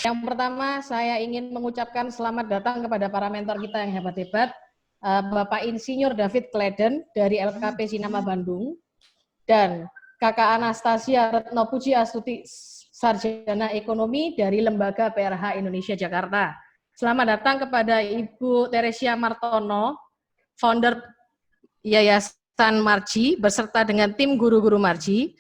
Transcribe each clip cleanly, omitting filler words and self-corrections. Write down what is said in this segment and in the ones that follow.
Yang pertama, saya ingin mengucapkan selamat datang kepada para mentor kita yang hebat-hebat, Bapak Insinyur David Kleden dari LKP Sinama Bandung, dan Kakak Anastasia Retno Puji Astuti, Sarjana Ekonomi dari Lembaga PRH Indonesia Jakarta. Selamat datang kepada Ibu Teresia Martono, founder Yayasan Marji, beserta dengan tim guru-guru Marji.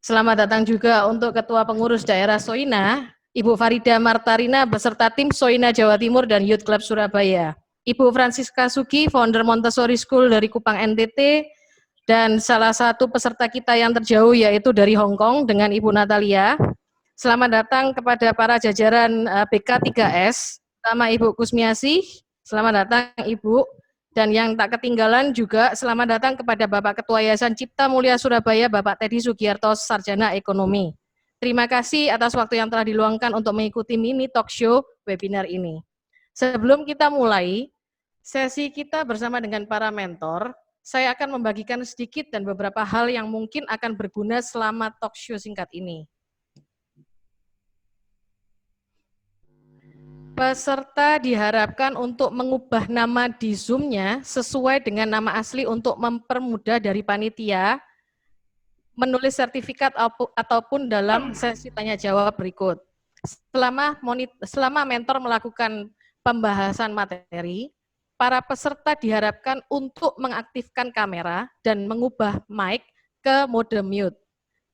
Selamat datang juga untuk Ketua Pengurus Daerah Soina, Ibu Farida Martarina beserta tim Soina Jawa Timur dan Youth Club Surabaya. Ibu Francisca Sugi, founder Montessori School dari Kupang NTT, dan salah satu peserta kita yang terjauh yaitu dari Hong Kong dengan Ibu Natalia. Selamat datang kepada para jajaran BK3S, sama Ibu Kusmiasih. Selamat datang Ibu. Dan yang tak ketinggalan juga selamat datang kepada Bapak Ketua Yayasan Cipta Mulia Surabaya, Bapak Teddy Sugiarto, Sarjana Ekonomi. Terima kasih atas waktu yang telah diluangkan untuk mengikuti mini talk show webinar ini. Sebelum kita mulai sesi kita bersama dengan para mentor, saya akan membagikan sedikit dan beberapa hal yang mungkin akan berguna selama talk show singkat ini. Peserta diharapkan untuk mengubah nama di Zoom-nya sesuai dengan nama asli untuk mempermudah dari panitia menulis sertifikat ataupun dalam sesi tanya jawab berikut. Selama mentor melakukan pembahasan materi, para peserta diharapkan untuk mengaktifkan kamera dan mengubah mic ke mode mute.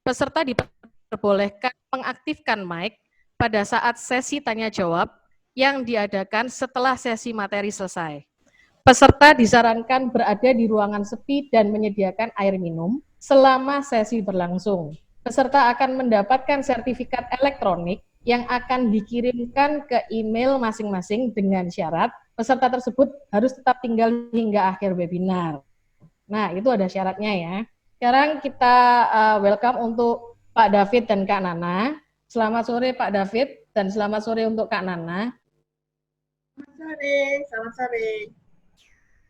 Peserta diperbolehkan mengaktifkan mic pada saat sesi tanya jawab yang diadakan setelah sesi materi selesai. Peserta disarankan berada di ruangan sepi dan menyediakan air minum selama sesi berlangsung. Peserta akan mendapatkan sertifikat elektronik yang akan dikirimkan ke email masing-masing dengan syarat peserta tersebut harus tetap tinggal hingga akhir webinar. Nah, itu ada syaratnya ya. Sekarang kita welcome untuk Pak David dan Kak Nana. Selamat sore Pak David dan selamat sore untuk Kak Nana. Selamat sore.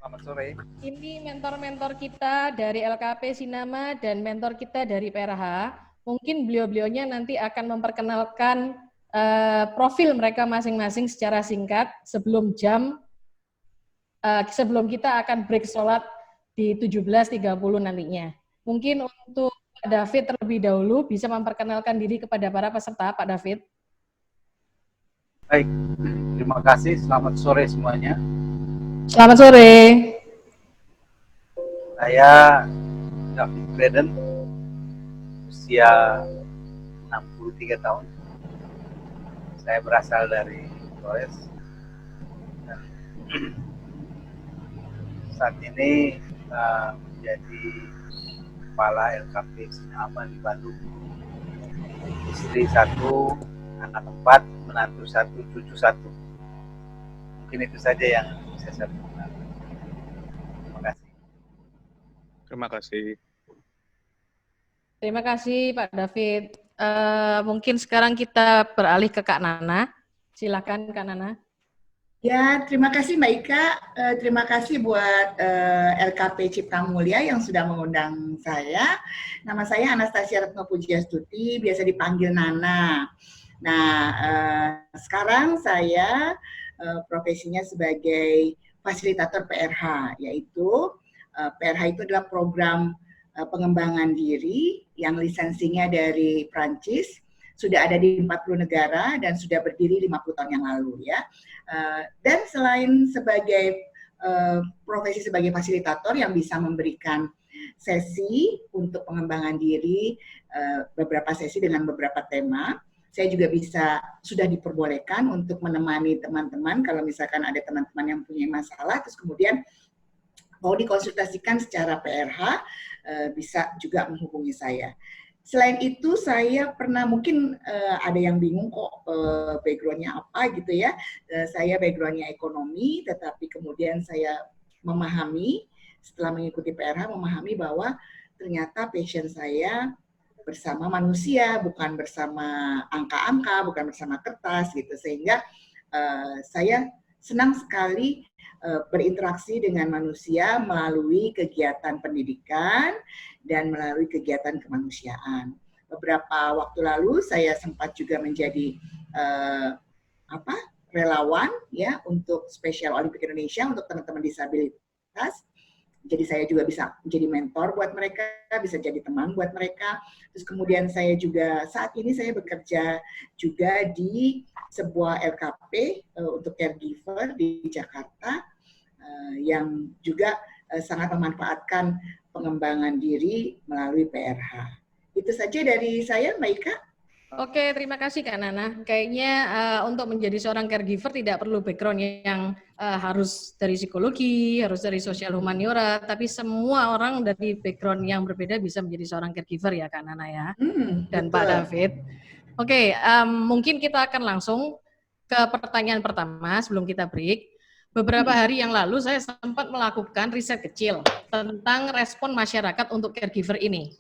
Selamat sore. Ini mentor-mentor kita dari LKP Sinama dan mentor kita dari PRH. Mungkin beliau-beliaunya nanti akan memperkenalkan profil mereka masing-masing secara singkat sebelum sebelum kita akan break sholat di 17.30 nantinya. Mungkin untuk Pak David terlebih dahulu bisa memperkenalkan diri kepada para peserta, Pak David. Baik, terima kasih. Selamat sore semuanya. Selamat sore. Saya David Kleden, usia 63 tahun. Saya berasal dari Flores. Saat ini menjadi kepala LKP Sinama di Bandung. Istri 1, anak 4, menantu 1, cucu 1. Mungkin itu saja yang saya sampaikan. Terima kasih. Terima kasih. Terima kasih Pak David. Mungkin sekarang kita beralih ke Kak Nana. Silakan Kak Nana. Ya, terima kasih Mbak Ika. Terima kasih buat LKP Cipta Mulia yang sudah mengundang saya. Nama saya Anastasia Retno Puji Astuti, biasa dipanggil Nana. Nah, sekarang saya profesinya sebagai fasilitator PRH, yaitu PRH itu adalah program pengembangan diri yang lisensinya dari Prancis, sudah ada di 40 negara dan sudah berdiri 50 tahun yang lalu ya. Dan selain sebagai profesi sebagai fasilitator yang bisa memberikan sesi untuk pengembangan diri, beberapa sesi dengan beberapa tema, saya juga sudah diperbolehkan untuk menemani teman-teman kalau misalkan ada teman-teman yang punya masalah, terus kemudian mau dikonsultasikan secara PRH, bisa juga menghubungi saya. Selain itu, saya pernah mungkin ada yang bingung kok background-nya apa gitu ya. Saya background-nya ekonomi, tetapi kemudian saya memahami setelah mengikuti PRH, memahami bahwa ternyata passion saya bersama manusia, bukan bersama angka-angka, bukan bersama kertas gitu. Sehingga saya senang sekali berinteraksi dengan manusia melalui kegiatan pendidikan dan melalui kegiatan kemanusiaan. beberapa waktu lalu saya sempat juga menjadi relawan ya untuk Special Olympic Indonesia untuk teman-teman disabilitas. Jadi saya juga bisa menjadi mentor buat mereka, bisa jadi teman buat mereka. Terus kemudian saya juga saat ini saya bekerja juga di sebuah LKP untuk caregiver di Jakarta yang juga sangat memanfaatkan pengembangan diri melalui PRH. Itu saja dari saya, Mbak Ika. Oke, terima kasih Kak Nana. Kayaknya untuk menjadi seorang caregiver tidak perlu background yang harus dari psikologi, harus dari sosial humaniora, tapi semua orang dari background yang berbeda bisa menjadi seorang caregiver ya Kak Nana ya, dan betul. Pak David. Oke, mungkin kita akan langsung ke pertanyaan pertama sebelum kita break. Beberapa hari yang lalu saya sempat melakukan riset kecil tentang respon masyarakat untuk caregiver ini.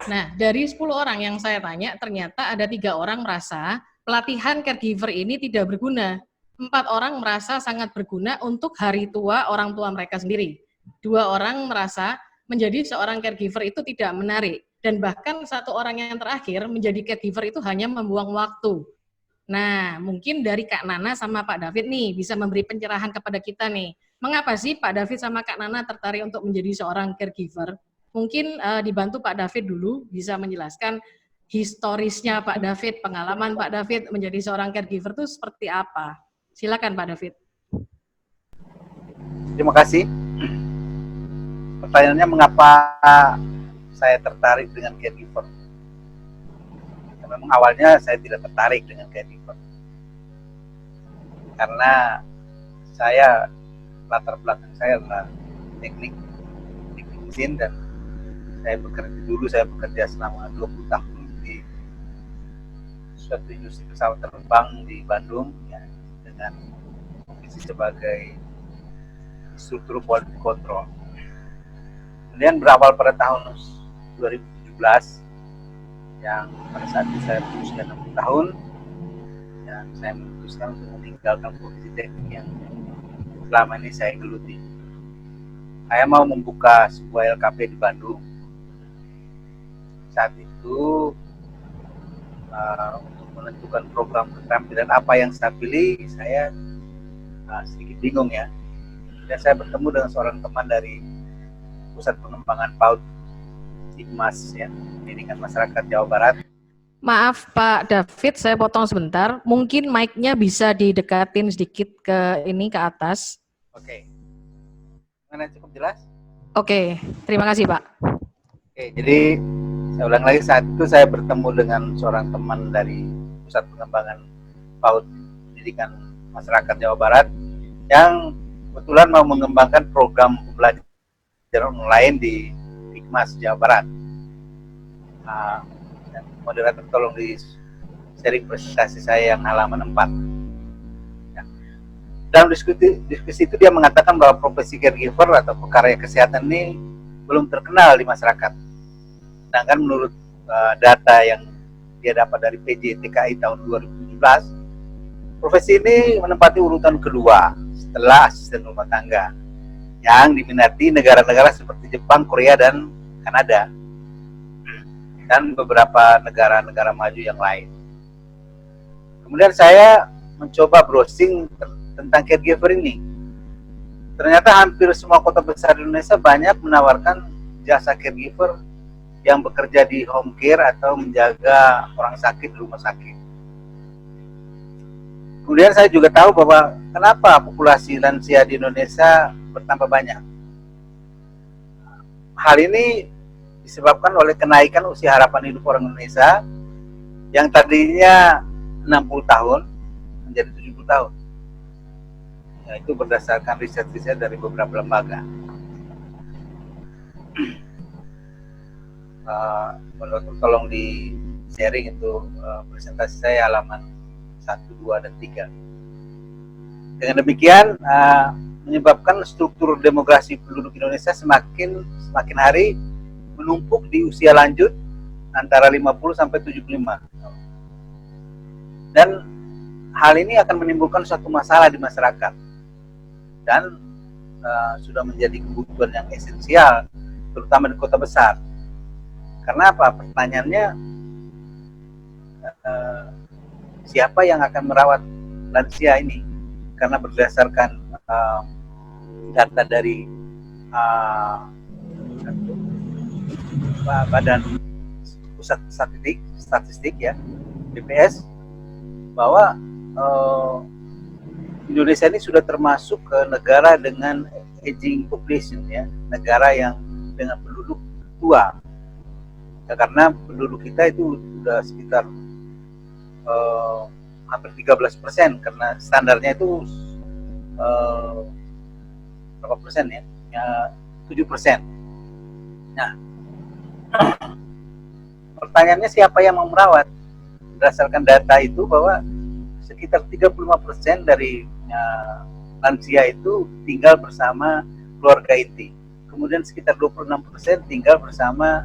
Nah, dari 10 orang yang saya tanya, ternyata ada 3 orang merasa pelatihan caregiver ini tidak berguna. 4 orang merasa sangat berguna untuk hari tua orang tua mereka sendiri. 2 orang merasa menjadi seorang caregiver itu tidak menarik. Dan bahkan 1 orang yang terakhir menjadi caregiver itu hanya membuang waktu. Nah, mungkin dari Kak Nana sama Pak David nih bisa memberi pencerahan kepada kita nih. Mengapa sih Pak David sama Kak Nana tertarik untuk menjadi seorang caregiver? Mungkin dibantu Pak David dulu bisa menjelaskan historisnya Pak David, pengalaman Pak David menjadi seorang caregiver itu seperti apa. Silakan Pak David. Terima kasih. Pertanyaannya mengapa saya tertarik dengan caregiver? Memang awalnya saya tidak tertarik dengan caregiver. Karena saya, latar belakang saya adalah teknik mesin dan saya bekerja selama 20 tahun di suatu industri pesawat terbang di Bandung ya, dengan posisi sebagai instruktur quality control. Kemudian berawal pada tahun 2017 yang pada saat itu saya berusia 60 tahun dan saya memutuskan untuk meninggalkan profesi teknik yang selama ini saya geluti. Saya mau membuka sebuah LKP di Bandung. Saat itu untuk menentukan program keterampilan apa yang saya pilih, saya sedikit bingung ya. Dan saya bertemu dengan seorang teman dari Pusat Pengembangan PAUD IKMAS ya, Pendidikan Masyarakat Jawa Barat. Maaf Pak David, saya potong sebentar. Mungkin mic-nya bisa didekatin sedikit ke atas. Oke. Mana cukup jelas? Oke, terima kasih Pak. Oke, jadi saya ulang lagi, saat itu saya bertemu dengan seorang teman dari Pusat Pengembangan PAUD Pendidikan Masyarakat Jawa Barat yang kebetulan mau mengembangkan program pembelajaran online di IKMAS Jawa Barat. Dan moderator tolong di sharing presentasi saya yang halaman 4. Ya. Dalam diskusi itu dia mengatakan bahwa profesi caregiver atau pekarya kesehatan ini belum terkenal di masyarakat. Sedangkan menurut data yang dia dapat dari PJTKI tahun 2017, profesi ini menempati urutan kedua setelah asisten rumah tangga yang diminati negara-negara seperti Jepang, Korea, dan Kanada, dan beberapa negara-negara maju yang lain. Kemudian saya mencoba browsing tentang caregiver ini. Ternyata hampir semua kota besar di Indonesia banyak menawarkan jasa caregiver yang bekerja di home care atau menjaga orang sakit di rumah sakit. Kemudian saya juga tahu bahwa kenapa populasi lansia di Indonesia bertambah banyak. Hal ini disebabkan oleh kenaikan usia harapan hidup orang Indonesia yang tadinya 60 tahun menjadi 70 tahun. Ya, itu berdasarkan riset-riset dari beberapa lembaga. Tolong di sharing itu presentasi saya halaman 1, 2, dan 3. Dengan demikian menyebabkan struktur demografi penduduk Indonesia semakin hari menumpuk di usia lanjut antara 50 sampai 75. Dan hal ini akan menimbulkan suatu masalah di masyarakat dan sudah menjadi kebutuhan yang esensial terutama di kota besar. Karena apa? Pertanyaannya, siapa yang akan merawat lansia ini, karena berdasarkan data dari Badan Pusat Statistik ya, BPS, bahwa Indonesia ini sudah termasuk ke negara dengan aging population ya, negara yang dengan penduduk tua. Ya, karena penduduk kita itu sudah sekitar hampir 13%, karena standarnya itu berapa persen ya? 7%. Nah, pertanyaannya siapa yang mau merawat? Berdasarkan data itu bahwa sekitar 35% dari lansia itu tinggal bersama keluarga inti. Kemudian sekitar 26% tinggal bersama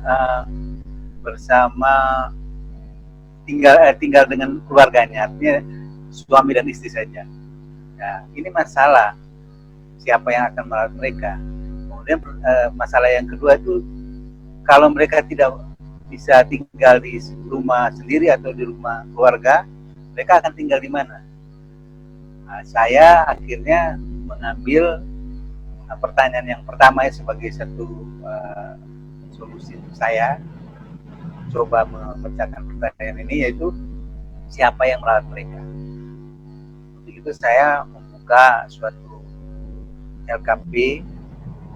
tinggal dengan keluarganya, artinya suami dan istri saja. Nah, ini masalah siapa yang akan merawat mereka. Kemudian masalah yang kedua itu, kalau mereka tidak bisa tinggal di rumah sendiri atau di rumah keluarga, mereka akan tinggal di mana? Nah, saya akhirnya mengambil pertanyaan yang pertama ya, sebagai satu solusi saya coba memecahkan pertanyaan ini, yaitu siapa yang merawat mereka. Untuk itu saya membuka suatu LKP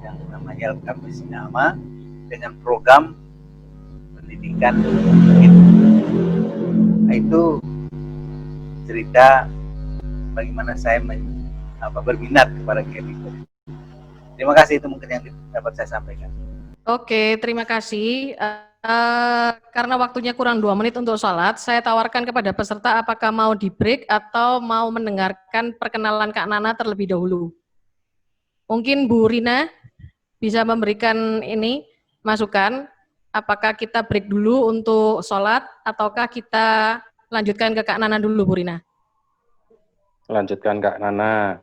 yang namanya LKP Sinama dengan program pendidikan itu. Nah, itu cerita bagaimana saya berminat kepada caregiver. Terima kasih, itu mungkin yang dapat saya sampaikan. Oke, terima kasih. Karena waktunya kurang 2 menit untuk sholat, saya tawarkan kepada peserta apakah mau di break atau mau mendengarkan perkenalan Kak Nana terlebih dahulu. Mungkin Bu Rina bisa memberikan ini masukan, apakah kita break dulu untuk sholat ataukah kita lanjutkan ke Kak Nana dulu, Bu Rina? Lanjutkan Kak Nana.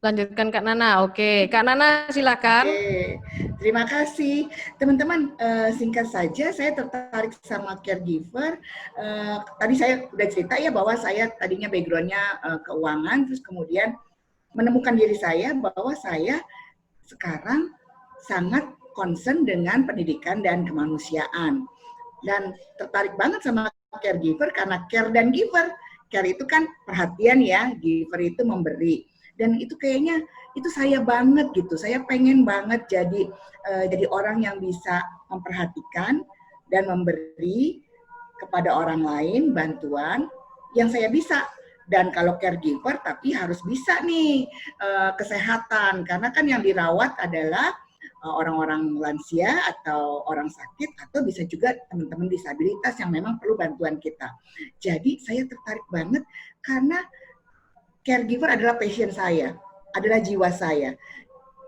Lanjutkan Kak Nana, oke. Kak Nana silakan. Oke, terima kasih. Teman-teman, singkat saja, saya tertarik sama caregiver. Tadi saya udah cerita ya bahwa saya tadinya background-nya keuangan, terus kemudian menemukan diri saya bahwa saya sekarang sangat concern dengan pendidikan dan kemanusiaan. Dan tertarik banget sama caregiver karena care dan giver. Care itu kan perhatian ya, giver itu memberi. Dan itu kayaknya itu saya banget gitu. Saya pengen banget jadi orang yang bisa memperhatikan dan memberi kepada orang lain bantuan yang saya bisa. Dan kalau caregiver tapi harus bisa nih kesehatan, karena kan yang dirawat adalah orang-orang lansia atau orang sakit, atau bisa juga teman-teman disabilitas yang memang perlu bantuan kita. Jadi saya tertarik banget karena caregiver adalah passion saya, adalah jiwa saya,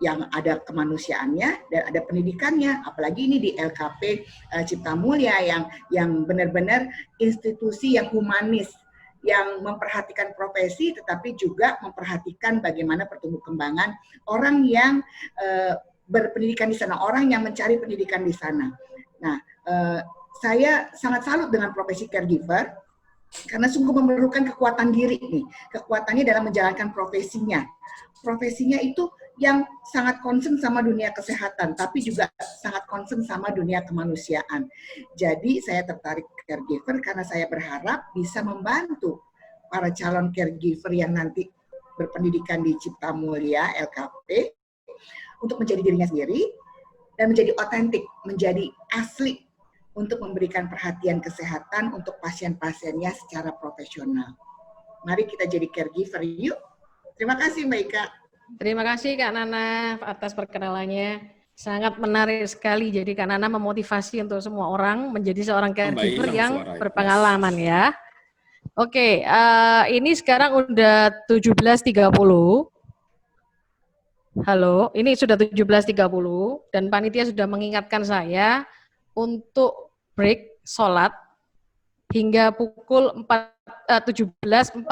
yang ada kemanusiaannya dan ada pendidikannya. Apalagi ini di LKP Cipta Mulia yang benar-benar institusi yang humanis, yang memperhatikan profesi tetapi juga memperhatikan bagaimana pertumbuh kembangan orang yang berpendidikan di sana, orang yang mencari pendidikan di sana. Nah, saya sangat salut dengan profesi caregiver karena sungguh memerlukan kekuatan diri nih, kekuatannya dalam menjalankan profesinya. Profesinya itu yang sangat concern sama dunia kesehatan, tapi juga sangat concern sama dunia kemanusiaan. Jadi saya tertarik caregiver karena saya berharap bisa membantu para calon caregiver yang nanti berpendidikan di Cipta Mulia LKP untuk menjadi dirinya sendiri dan menjadi otentik, menjadi asli untuk memberikan perhatian kesehatan untuk pasien-pasiennya secara profesional. Mari kita jadi caregiver yuk. Terima kasih Mbak Ika. Terima kasih Kak Nana atas perkenalannya. Sangat menarik sekali. Jadi Kak Nana memotivasi untuk semua orang menjadi seorang caregiver yang berpengalaman ya. Oke, ini sekarang udah 17.30. Halo, ini sudah 17.30 dan panitia sudah mengingatkan saya untuk break sholat hingga pukul 17.45.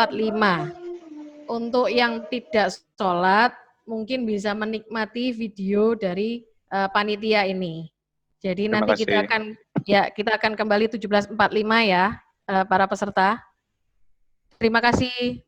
Untuk yang tidak sholat mungkin bisa menikmati video dari panitia ini. Jadi Terima nanti kasih. kita akan kembali 17.45 ya para peserta. terima kasih.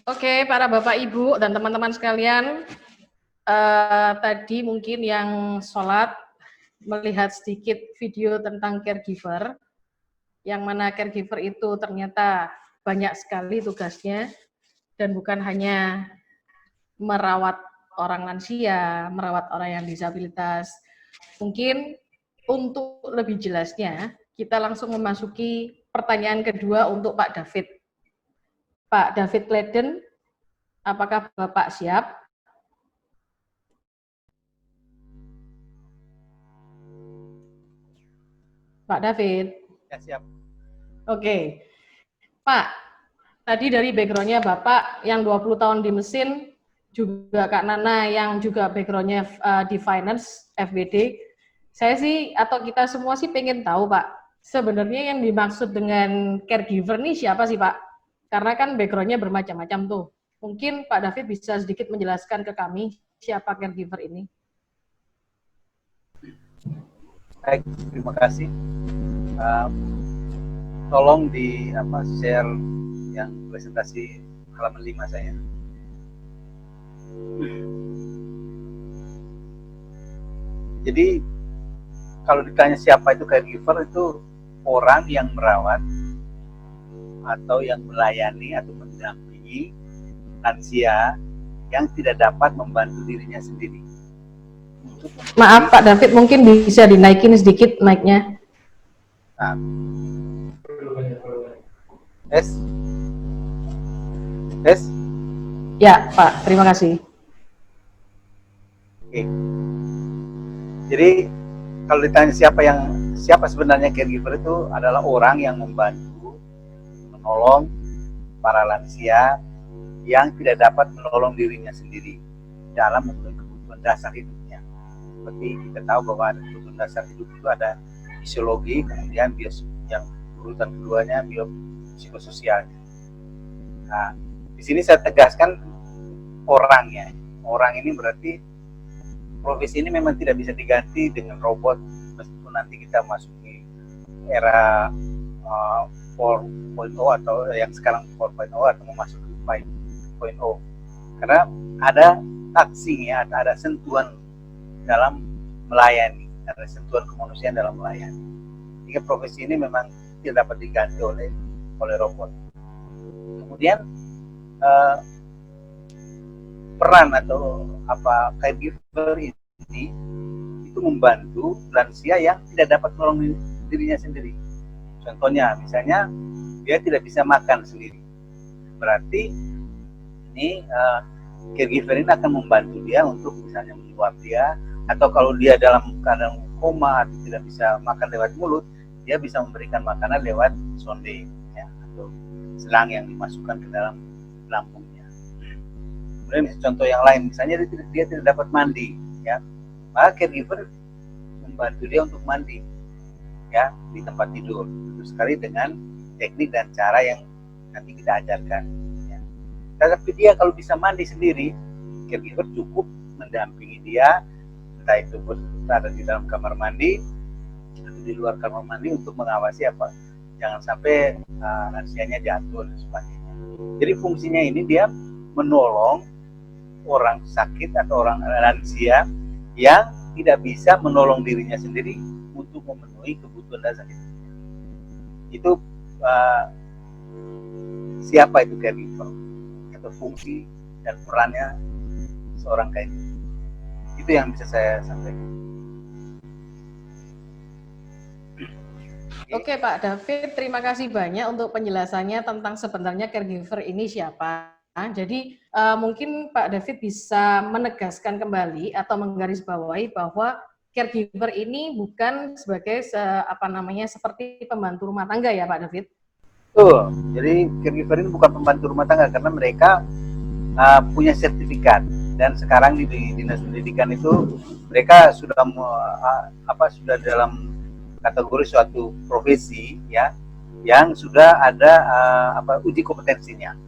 Oke, para Bapak, Ibu, dan teman-teman sekalian, tadi mungkin yang sholat melihat sedikit video tentang caregiver, yang mana caregiver itu ternyata banyak sekali tugasnya, dan bukan hanya merawat orang lansia, merawat orang yang disabilitas. Mungkin untuk lebih jelasnya, kita langsung memasuki pertanyaan kedua untuk Pak David. Pak David Kleden, apakah Bapak siap? Pak David. Ya, siap. Oke. Pak, tadi dari background-nya Bapak yang 20 tahun di mesin, juga Kak Nana yang juga background-nya di finance, FBD. Saya sih, atau kita semua sih pengen tahu Pak, sebenarnya yang dimaksud dengan caregiver ini siapa sih Pak? Karena kan background-nya bermacam-macam tuh. Mungkin Pak David bisa sedikit menjelaskan ke kami siapa caregiver ini. Baik, terima kasih. Tolong di share yang presentasi halaman 5 saya. Jadi kalau ditanya siapa itu caregiver, itu orang yang merawat atau yang melayani atau mendampingi lansia yang tidak dapat membantu dirinya sendiri. Maaf Pak David, mungkin bisa dinaikin sedikit mic-nya. Nah. Tes? Ya Pak, terima kasih. Oke. Jadi kalau ditanya siapa sebenarnya caregiver, itu adalah orang yang membantu, menolong para lansia yang tidak dapat menolong dirinya sendiri dalam memenuhi kebutuhan dasar hidupnya. Seperti kita tahu bahwa ada kebutuhan dasar hidup itu ada fisiologi, kemudian yang urutan keduanya biopsikososialnya. Nah, di sini saya tegaskan orangnya. Orang ini berarti profesi ini memang tidak bisa diganti dengan robot, meskipun nanti kita masuki era 4.0 atau yang sekarang 4.0 atau memasuki 5.0, karena ada taksinya, ada sentuhan dalam melayani, ada sentuhan kemanusiaan dalam melayani. Jika profesi ini memang tidak dapat diganti oleh robot. Kemudian peran atau caregiver ini itu membantu lansia yang tidak dapat menolong dirinya sendiri. Contohnya, misalnya dia tidak bisa makan sendiri, berarti ini caregiver ini akan membantu dia untuk misalnya menyuap dia, atau kalau dia dalam keadaan koma atau tidak bisa makan lewat mulut, dia bisa memberikan makanan lewat sonde, ya, atau selang yang dimasukkan ke dalam lambungnya. Kemudian contoh yang lain, misalnya dia tidak dapat mandi, ya, maka caregiver membantu dia untuk mandi, ya, di tempat tidur, tentu sekali dengan teknik dan cara yang nanti kita ajarkan. Ya. Tapi dia kalau bisa mandi sendiri, caregiver cukup mendampingi dia, entah itu berada di dalam kamar mandi atau di luar kamar mandi untuk mengawasi apa, jangan sampai lansianya jatuh dan sebagainya. Jadi fungsinya ini dia menolong orang sakit atau orang lansia yang tidak bisa menolong dirinya sendiri untuk memenuhi kebutuhan dasar hidupnya. Itu siapa itu caregiver, atau fungsi dan perannya seorang caregiver. Itu yang bisa saya sampaikan. Oke Pak David, terima kasih banyak untuk penjelasannya tentang sebenarnya caregiver ini siapa. Jadi mungkin Pak David bisa menegaskan kembali atau menggarisbawahi bahwa caregiver ini bukan sebagai seperti pembantu rumah tangga ya Pak David? Betul. Jadi caregiver ini bukan pembantu rumah tangga karena mereka punya sertifikat, dan sekarang di Dinas Pendidikan itu mereka sudah sudah dalam kategori suatu profesi, ya, yang sudah ada uji kompetensinya,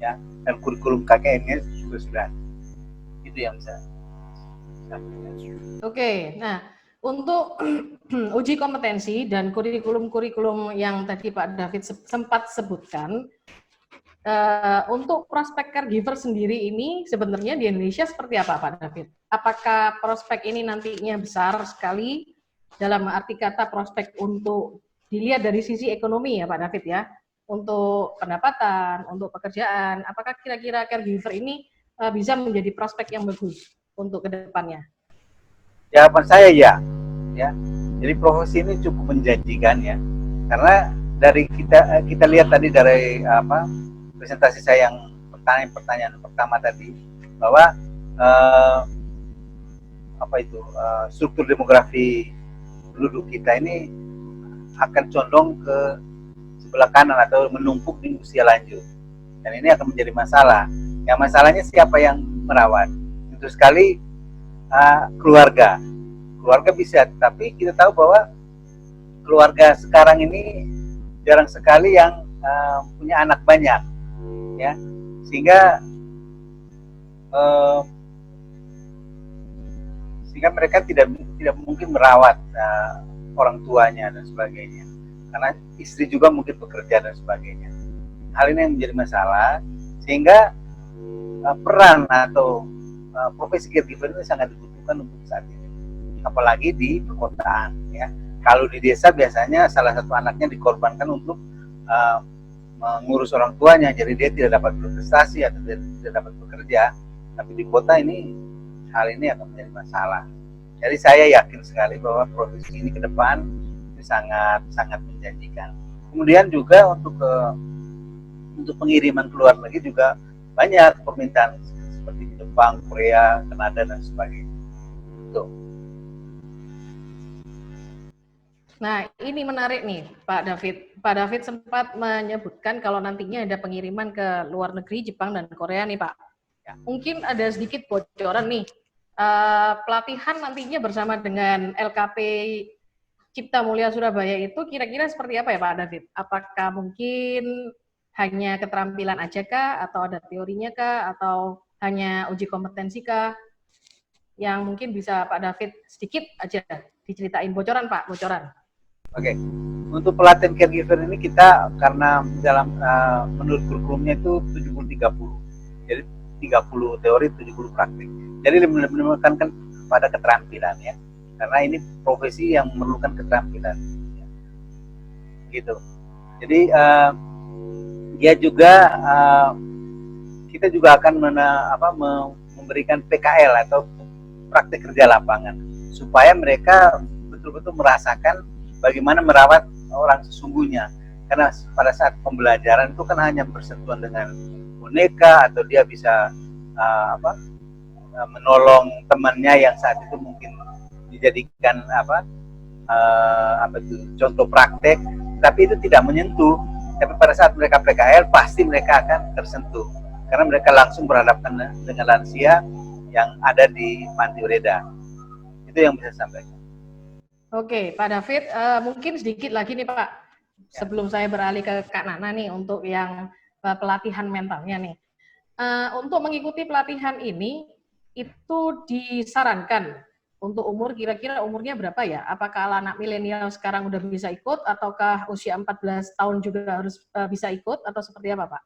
ya, dan kurikulum KKN-nya juga sudah. Itu yang bisa. Oke, nah untuk uji kompetensi dan kurikulum yang tadi Pak David sempat sebutkan, untuk prospek caregiver sendiri ini sebenarnya di Indonesia seperti apa Pak David? Apakah prospek ini nantinya besar sekali dalam arti kata prospek untuk dilihat dari sisi ekonomi ya Pak David ya, untuk pendapatan, untuk pekerjaan, apakah kira-kira caregiver ini bisa menjadi prospek yang bagus untuk kedepannya? Jawaban saya ya. Jadi profesi ini cukup menjanjikan ya, karena dari kita lihat tadi dari presentasi saya yang pertanyaan pertama tadi, bahwa struktur demografi penduduk kita ini akan condong ke sebelah kanan atau menumpuk di usia lanjut, dan ini akan menjadi masalah. Yang masalahnya siapa yang merawat? Tentu sekali keluarga bisa, tapi kita tahu bahwa keluarga sekarang ini jarang sekali yang punya anak banyak, ya, sehingga mereka tidak mungkin merawat orang tuanya dan sebagainya, karena istri juga mungkin bekerja dan sebagainya. Hal ini yang menjadi masalah, sehingga peran atau profesi caregiver ini sangat dibutuhkan untuk saat ini, apalagi di perkotaan, ya. Kalau di desa biasanya salah satu anaknya dikorbankan untuk mengurus orang tuanya, jadi dia tidak dapat berprestasi atau tidak dapat bekerja. Tapi di kota ini hal ini akan menjadi masalah. Jadi saya yakin sekali bahwa profesi ini ke depan sangat menjanjikan. Kemudian juga untuk pengiriman ke luar negeri juga banyak permintaan seperti di Jepang, Korea, Kanada dan sebagainya. Tuh. Nah, ini menarik nih, Pak David. Pak David sempat menyebutkan kalau nantinya ada pengiriman ke luar negeri, Jepang dan Korea nih, Pak. Ya, mungkin ada sedikit bocoran nih. Pelatihan nantinya bersama dengan LKP Cipta Mulia Surabaya itu kira-kira seperti apa ya, Pak David? Apakah mungkin hanya keterampilan aja kah, atau ada teorinya kah, atau hanya uji kompetensi kah? Yang mungkin bisa Pak David sedikit aja diceritain, bocoran Pak, bocoran. Oke, untuk pelatihan caregiver ini kita karena dalam menurut kurikulumnya itu 70-30, jadi 30 teori, 70 praktik. Jadi menekankan pada keterampilan ya, karena ini profesi yang memerlukan keterampilan, ya. Gitu. Jadi dia juga kita juga akan memberikan PKL atau praktik kerja lapangan, supaya mereka betul-betul merasakan bagaimana merawat orang sesungguhnya. Karena pada saat pembelajaran itu kan hanya bersentuhan dengan boneka, atau dia bisa menolong temannya yang saat itu mungkin dijadikan contoh praktek, tapi itu tidak menyentuh. Tapi pada saat mereka PKL pasti mereka akan tersentuh karena mereka langsung berhadapan dengan lansia yang ada di Panti Ureda. Itu yang bisa saya sampaikan. Oke, Pak David, mungkin sedikit lagi nih Pak, sebelum saya beralih ke Kak Nana nih untuk yang pelatihan mentalnya nih. Untuk mengikuti pelatihan ini, itu disarankan untuk umur, kira-kira umurnya berapa ya? Apakah anak milenial sekarang udah bisa ikut, ataukah usia 14 tahun juga harus bisa ikut, atau seperti apa Pak?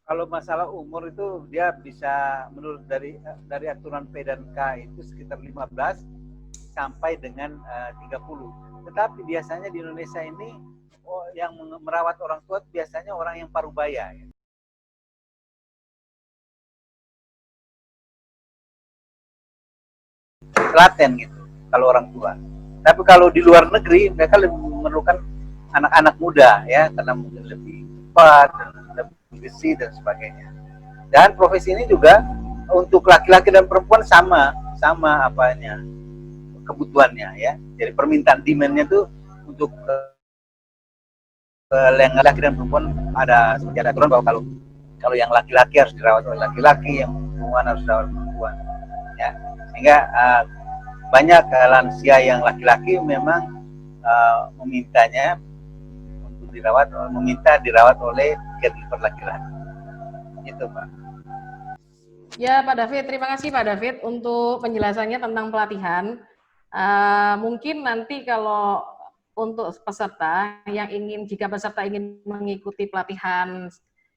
Kalau masalah umur itu dia bisa menurut dari aturan P dan K itu sekitar 15 sampai dengan 30. Tetapi biasanya di Indonesia ini yang merawat orang tua biasanya orang yang parubaya. Ya. Telaten gitu kalau orang tua. Tapi kalau di luar negeri mereka lebih memerlukan anak-anak muda ya, karena mungkin lebih cepat dan lebih gesit dan sebagainya. Dan profesi ini juga untuk laki-laki dan perempuan sama apanya kebutuhannya ya. Jadi permintaan demand-nya tuh untuk yang laki dan perempuan ada seperti aturan bahwa kalau yang laki-laki harus dirawat oleh laki-laki, yang perempuan harus dirawat oleh perempuan ya. Sehingga banyak lansia yang laki-laki memang meminta dirawat oleh caregiver laki-laki. Itu Pak. Ya Pak David, terima kasih Pak David untuk penjelasannya tentang pelatihan. Mungkin nanti kalau untuk peserta jika peserta ingin mengikuti pelatihan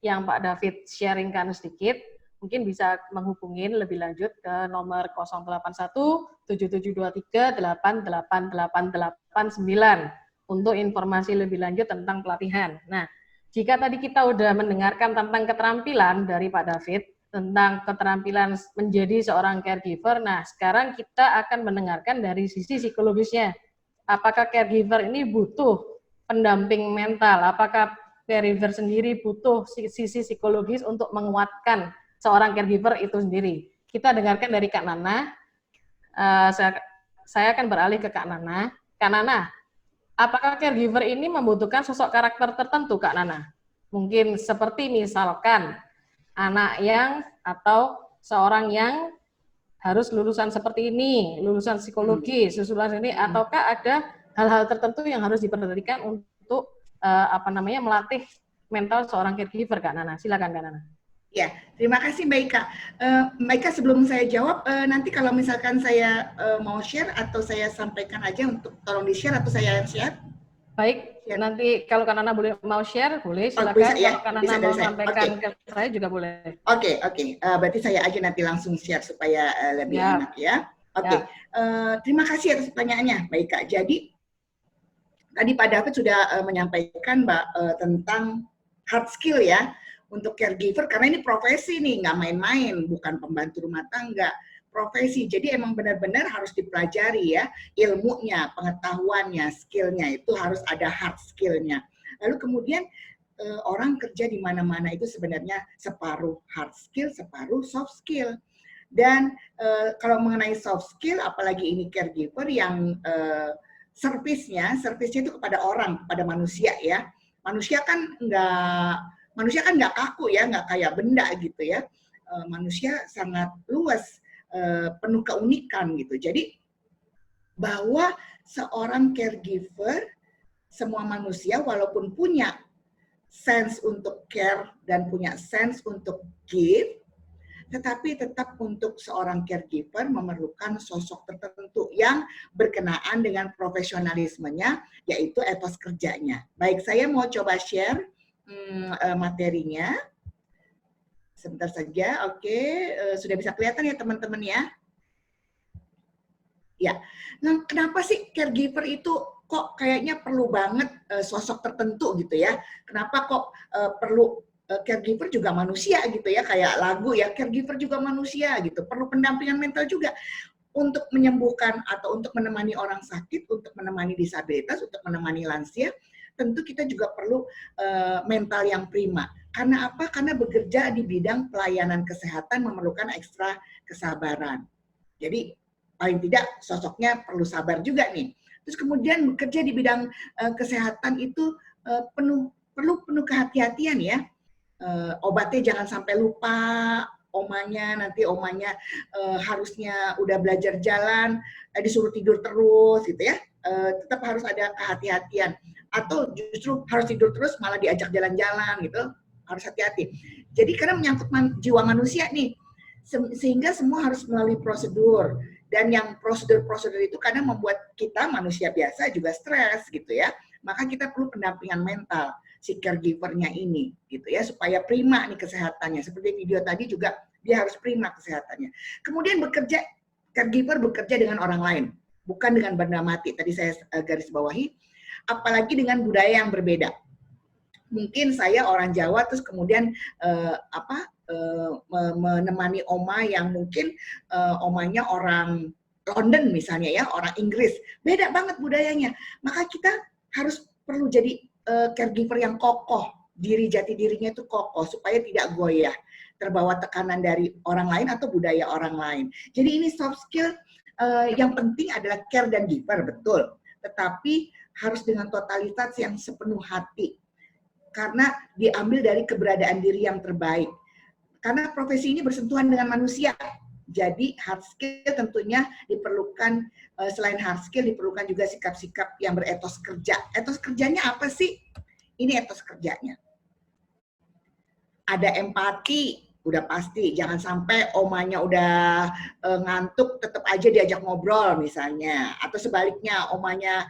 yang Pak David sharingkan sedikit, mungkin bisa menghubungin lebih lanjut ke nomor 081 772388889 untuk informasi lebih lanjut tentang pelatihan. Nah, jika tadi kita udah mendengarkan tentang keterampilan dari Pak David, tentang keterampilan menjadi seorang caregiver, nah sekarang kita akan mendengarkan dari sisi psikologisnya. Apakah caregiver ini butuh pendamping mental? Apakah caregiver sendiri butuh sisi psikologis untuk menguatkan seorang caregiver itu sendiri? Kita dengarkan dari Kak Nana. Saya akan beralih ke Kak Nana. Kak Nana, apakah caregiver ini membutuhkan sosok karakter tertentu, Kak Nana? Mungkin seperti misalkan anak atau seorang yang harus lulusan seperti ini, lulusan psikologi, lulusan ini, ataukah ada hal-hal tertentu yang harus diperhatikan untuk melatih mental seorang caregiver, Kak Nana? Silakan Kak Nana. Ya, terima kasih Mbak Ika. Mbak Ika, sebelum saya jawab, nanti kalau misalkan saya mau share atau saya sampaikan aja untuk tolong di-share atau saya share? Baik, share. Nanti kalau Kak Nana mau share, boleh silakan. Bisa, ya? Kalau Kak Nana mau sampaikan ke saya juga boleh. Oke. Berarti saya aja nanti langsung share supaya lebih enak ya. Oke. Terima kasih atas pertanyaannya, Mbak Ika. Jadi tadi Pak David sudah menyampaikan tentang hard skill ya untuk caregiver, karena ini profesi nih, nggak main-main, bukan pembantu rumah tangga. Profesi, jadi emang benar-benar harus dipelajari ya, ilmunya, pengetahuannya, skillnya, itu harus ada hard skillnya. Lalu kemudian orang kerja di mana-mana itu sebenarnya separuh hard skill, separuh soft skill. Dan kalau mengenai soft skill, apalagi ini caregiver yang servisnya itu kepada orang, kepada manusia ya. Manusia kan nggak kaku ya, nggak kayak benda gitu ya. Manusia sangat luas, penuh keunikan gitu. Jadi bahwa seorang caregiver, semua manusia walaupun punya sense untuk care dan punya sense untuk give, tetapi tetap untuk seorang caregiver memerlukan sosok tertentu yang berkenaan dengan profesionalismenya, yaitu etos kerjanya. Baik, saya mau coba share materinya. Sebentar saja, oke. Sudah bisa kelihatan ya teman-teman ya? Ya, nah kenapa sih caregiver itu kok kayaknya perlu banget sosok tertentu gitu ya? Kenapa kok perlu caregiver juga manusia gitu ya? Kayak lagu ya, caregiver juga manusia gitu, perlu pendampingan mental juga. untuk menyembuhkan atau untuk menemani orang sakit, untuk menemani disabilitas, untuk menemani lansia, tentu kita juga perlu mental yang prima. Karena apa? Karena bekerja di bidang pelayanan kesehatan memerlukan ekstra kesabaran. Jadi paling tidak sosoknya perlu sabar juga nih. Terus kemudian bekerja di bidang kesehatan itu perlu penuh kehati-hatian ya. Obatnya jangan sampai lupa, nanti omanya harusnya udah belajar jalan, disuruh tidur terus gitu ya. Tetap harus ada kehati-hatian. Atau justru harus tidur terus malah diajak jalan-jalan gitu, harus hati-hati. Jadi karena menyangkut jiwa manusia nih, sehingga semua harus melalui prosedur. Dan yang prosedur-prosedur itu kadang membuat kita manusia biasa juga stres gitu ya. Maka kita perlu pendampingan mental si caregiver-nya ini gitu ya, supaya prima nih kesehatannya. Seperti video tadi juga dia harus prima kesehatannya. Kemudian caregiver bekerja dengan orang lain, bukan dengan benda mati. Tadi saya garis bawahi, apalagi dengan budaya yang berbeda. Mungkin saya orang Jawa terus kemudian menemani oma yang mungkin omanya orang London misalnya ya, orang Inggris. Beda banget budayanya. Maka kita harus perlu jadi caregiver yang kokoh, jati dirinya itu kokoh supaya tidak goyah, terbawa tekanan dari orang lain atau budaya orang lain. Jadi ini soft skill yang penting adalah care dan giver, betul. Tetapi harus dengan totalitas yang sepenuh hati. Karena diambil dari keberadaan diri yang terbaik. Karena profesi ini bersentuhan dengan manusia. Jadi hard skill tentunya diperlukan, selain hard skill diperlukan juga sikap-sikap yang beretos kerja. Etos kerjanya apa sih? Ini etos kerjanya. Ada empati, udah pasti. Jangan sampai omanya udah ngantuk, tetap aja diajak ngobrol misalnya. Atau sebaliknya, omanya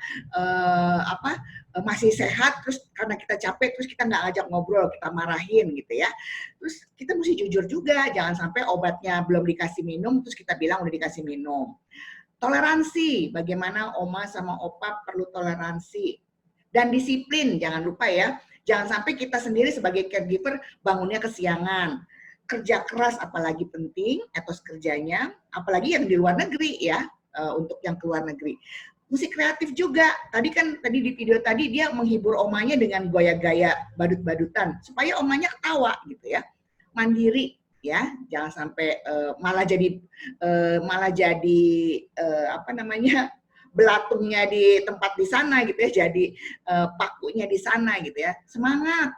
masih sehat, terus karena kita capek, terus kita nggak ngajak ngobrol, kita marahin gitu ya. Terus kita mesti jujur juga, jangan sampai obatnya belum dikasih minum, terus kita bilang udah dikasih minum. Toleransi, bagaimana oma sama opa perlu toleransi. Dan disiplin, jangan lupa ya. Jangan sampai kita sendiri sebagai caregiver bangunnya kesiangan. Kerja keras apalagi penting, etos kerjanya, apalagi yang di luar negeri ya, untuk yang ke luar negeri. Musik kreatif juga. Tadi di video tadi dia menghibur omanya dengan gaya-gaya badut-badutan supaya omanya ketawa gitu ya. Mandiri ya, jangan sampai malah jadi belatungnya di tempat di sana gitu ya, jadi pakunya di sana gitu ya. Semangat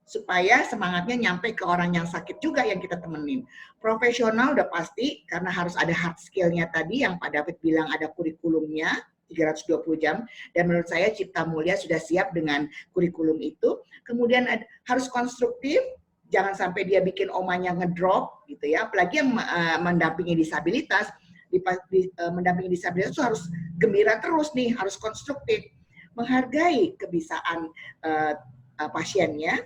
supaya semangatnya nyampe ke orang yang sakit juga yang kita temenin. Profesional udah pasti, karena harus ada hard skill-nya tadi yang Pak David bilang ada kurikulumnya, 320 jam, dan menurut saya Cipta Mulia sudah siap dengan kurikulum itu. Kemudian harus konstruktif, jangan sampai dia bikin omanya ngedrop, gitu ya, apalagi yang mendampingi disabilitas, mendampingi disabilitas itu harus gembira terus nih, harus konstruktif, menghargai kebisaan pasiennya,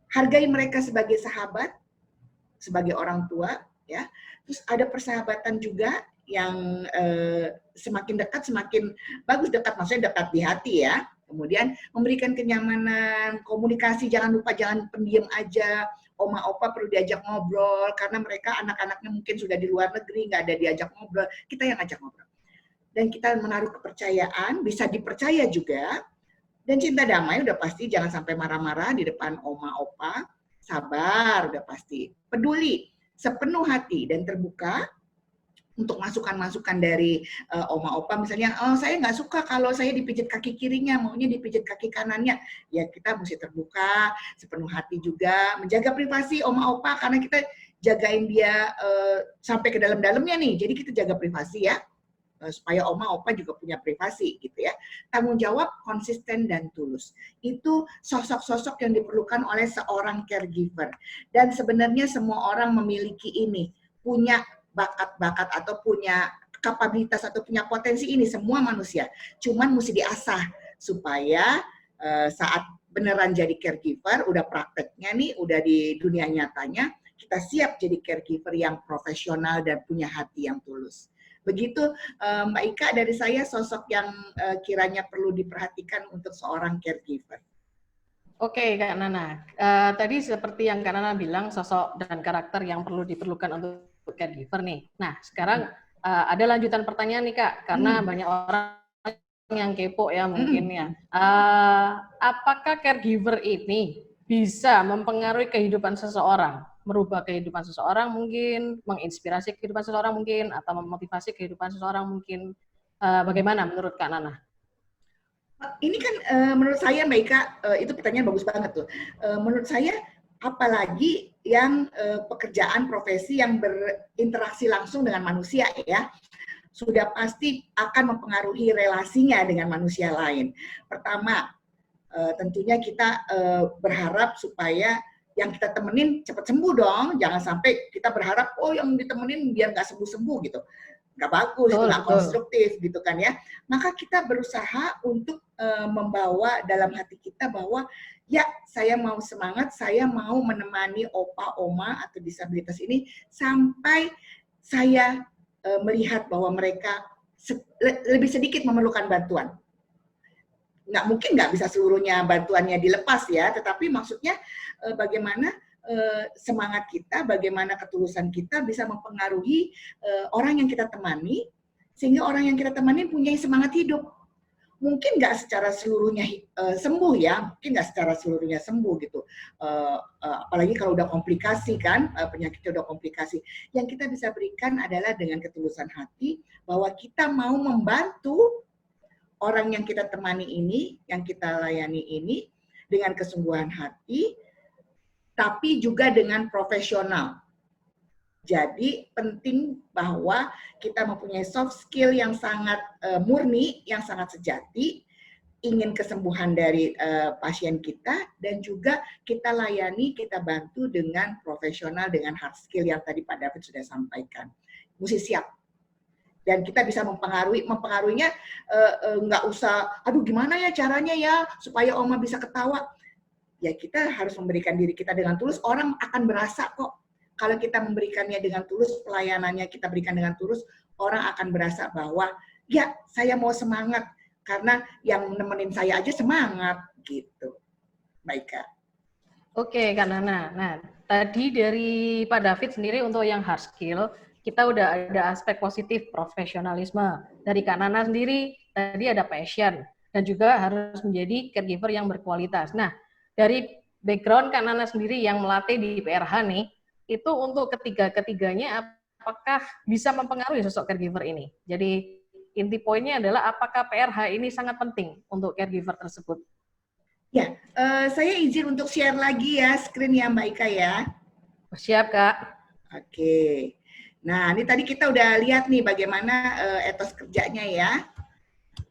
hargai mereka sebagai sahabat, sebagai orang tua, ya. Terus ada persahabatan juga yang semakin dekat semakin bagus, dekat maksudnya dekat di hati ya. Kemudian memberikan kenyamanan, komunikasi, jangan lupa jangan pendiam aja. Oma opa perlu diajak ngobrol karena mereka anak-anaknya mungkin sudah di luar negeri, nggak ada diajak ngobrol. Kita yang ajak ngobrol. Dan kita menaruh kepercayaan, bisa dipercaya juga. Dan cinta damai udah pasti, jangan sampai marah-marah di depan oma opa. Sabar udah pasti. Peduli sepenuh hati dan terbuka untuk masukan-masukan dari oma opa. Misalnya, saya nggak suka kalau saya dipijit kaki kirinya, maunya dipijit kaki kanannya. Ya kita mesti terbuka, sepenuh hati juga. Menjaga privasi oma opa, karena kita jagain dia sampai ke dalam-dalamnya nih. Jadi kita jaga privasi ya, supaya oma opa juga punya privasi gitu ya. Tanggung jawab, konsisten dan tulus. Itu sosok-sosok yang diperlukan oleh seorang caregiver. Dan sebenarnya semua orang memiliki ini, punya bakat-bakat atau punya kapabilitas atau punya potensi ini, semua manusia. Cuman mesti diasah supaya saat beneran jadi caregiver, udah prakteknya nih, udah di dunia nyatanya, kita siap jadi caregiver yang profesional dan punya hati yang tulus. Begitu Mbak Ika, dari saya sosok yang kiranya perlu diperhatikan untuk seorang caregiver. Oke Kak Nana, tadi seperti yang Kak Nana bilang, sosok dan karakter yang perlu diperlukan untuk caregiver nih. Nah sekarang ada lanjutan pertanyaan nih Kak, karena banyak orang yang kepo ya mungkin ya. Apakah caregiver ini bisa mempengaruhi kehidupan seseorang, merubah kehidupan seseorang mungkin, menginspirasi kehidupan seseorang mungkin, atau memotivasi kehidupan seseorang mungkin? Bagaimana menurut Kak Nana? Ini kan menurut saya Mbak Ika, itu pertanyaan bagus banget tuh. Menurut saya apalagi yang pekerjaan profesi yang berinteraksi langsung dengan manusia ya, sudah pasti akan mempengaruhi relasinya dengan manusia lain. Pertama, tentunya kita berharap supaya yang kita temenin cepat sembuh dong, jangan sampai kita berharap oh yang ditemenin biar nggak sembuh-sembuh gitu. Nggak bagus, itu nggak konstruktif gitu kan ya. Maka kita berusaha untuk membawa dalam hati kita bahwa ya saya mau semangat, saya mau menemani opa, oma atau disabilitas ini sampai saya melihat bahwa mereka lebih sedikit memerlukan bantuan. Mungkin nggak bisa seluruhnya bantuannya dilepas ya, tetapi maksudnya bagaimana semangat kita, bagaimana ketulusan kita bisa mempengaruhi orang yang kita temani, sehingga orang yang kita temani punya semangat hidup. Mungkin nggak secara seluruhnya sembuh ya, mungkin nggak secara seluruhnya sembuh gitu. Apalagi kalau udah komplikasi kan, penyakitnya udah komplikasi. Yang kita bisa berikan adalah dengan ketulusan hati, bahwa kita mau membantu orang yang kita temani ini, yang kita layani ini, dengan kesungguhan hati, tapi juga dengan profesional. Jadi penting bahwa kita mempunyai soft skill yang sangat murni, yang sangat sejati, ingin kesembuhan dari pasien kita, dan juga kita layani, kita bantu dengan profesional, dengan hard skill yang tadi Pak David sudah sampaikan. Mesti siap. Dan kita bisa mempengaruhinya nggak usah, aduh gimana ya caranya ya supaya Oma bisa ketawa. Ya kita harus memberikan diri kita dengan tulus, orang akan berasa kok. Kalau kita memberikannya dengan tulus, pelayanannya kita berikan dengan tulus, orang akan berasa bahwa ya saya mau semangat karena yang nemenin saya aja semangat gitu. Baik Kak. Oke Kak Nana. Nah tadi dari Pak David sendiri untuk yang hard skill, kita udah ada aspek positif profesionalisme. Dari Kak Nana sendiri tadi ada passion dan juga harus menjadi caregiver yang berkualitas. Nah dari background Kak Nana sendiri yang melatih di PRH nih, itu untuk ketiganya apakah bisa mempengaruhi sosok caregiver ini? Jadi inti poinnya adalah apakah PRH ini sangat penting untuk caregiver tersebut? Ya, saya izin untuk share lagi ya screen ya Mbak Ika ya. Siap Kak. Oke. Nah ini tadi kita udah lihat nih bagaimana etos kerjanya ya.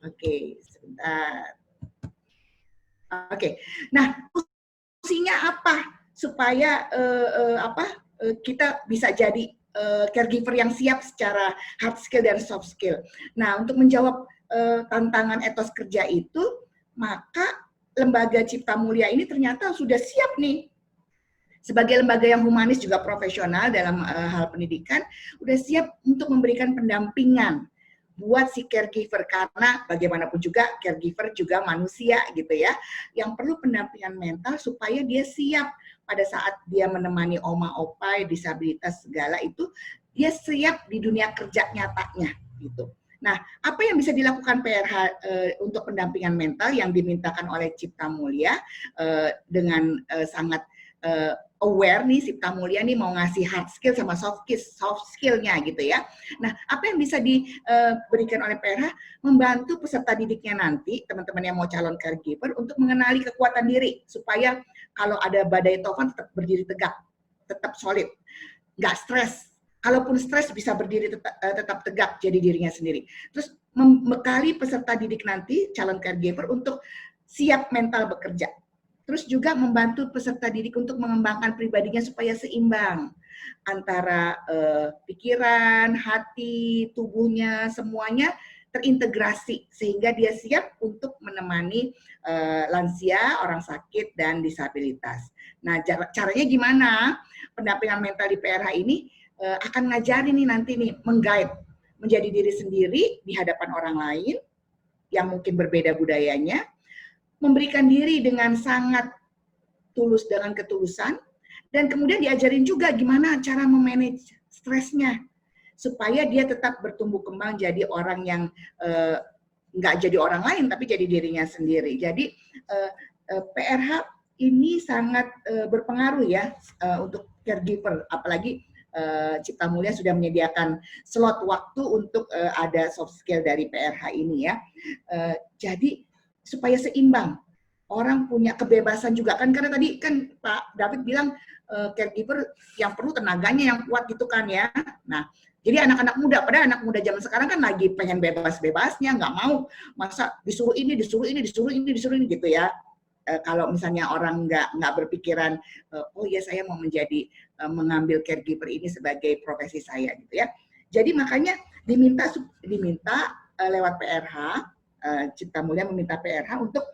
Oke, sebentar. Oke. Nah fungsinya apa supaya kita bisa jadi caregiver yang siap secara hard skill dan soft skill. Nah, untuk menjawab tantangan etos kerja itu, maka Lembaga Cipta Mulia ini ternyata sudah siap nih. Sebagai lembaga yang humanis juga profesional dalam hal pendidikan, sudah siap untuk memberikan pendampingan buat si caregiver, karena bagaimanapun juga caregiver juga manusia gitu ya, yang perlu pendampingan mental supaya dia siap pada saat dia menemani oma opa disabilitas segala itu, dia siap di dunia kerja nyatanya gitu. Nah, apa yang bisa dilakukan PRH untuk pendampingan mental yang dimintakan oleh Cipta Mulia dengan sangat aware nih, Cipta Mulia nih mau ngasih hard skill sama soft skill-nya gitu ya. Nah, apa yang bisa diberikan oleh PRH? Membantu peserta didiknya nanti, teman-teman yang mau calon caregiver, untuk mengenali kekuatan diri, supaya kalau ada badai tofan tetap berdiri tegak, tetap solid, nggak stres. Kalaupun stres bisa berdiri tetap tegak jadi dirinya sendiri. Terus membekali peserta didik nanti, calon caregiver, untuk siap mental bekerja. Terus juga membantu peserta didik untuk mengembangkan pribadinya supaya seimbang antara pikiran, hati, tubuhnya, semuanya terintegrasi sehingga dia siap untuk menemani lansia, orang sakit, dan disabilitas. Nah, caranya gimana? Pendampingan mental di PRH ini akan ngajarin nih nanti nih, meng-guide menjadi diri sendiri di hadapan orang lain yang mungkin berbeda budayanya, memberikan diri dengan sangat tulus, dengan ketulusan, dan kemudian diajarin juga gimana cara memanage stresnya. supaya dia tetap bertumbuh kembang jadi orang yang nggak jadi orang lain tapi jadi dirinya sendiri. Jadi PRH ini sangat berpengaruh ya untuk caregiver, apalagi Cipta Mulia sudah menyediakan slot waktu untuk ada soft skill dari PRH ini ya. Jadi supaya seimbang, orang punya kebebasan juga kan, karena tadi kan Pak David bilang caregiver yang perlu tenaganya yang kuat gitu kan ya. Nah, jadi anak-anak muda, padahal anak muda zaman sekarang kan lagi pengen bebas-bebasnya, nggak mau masa disuruh ini, disuruh ini, disuruh ini, disuruh ini gitu ya. Kalau misalnya orang nggak berpikiran, oh ya saya mau menjadi mengambil caregiver ini sebagai profesi saya gitu ya. Jadi makanya diminta lewat PRH, Cipta Mulia meminta PRH untuk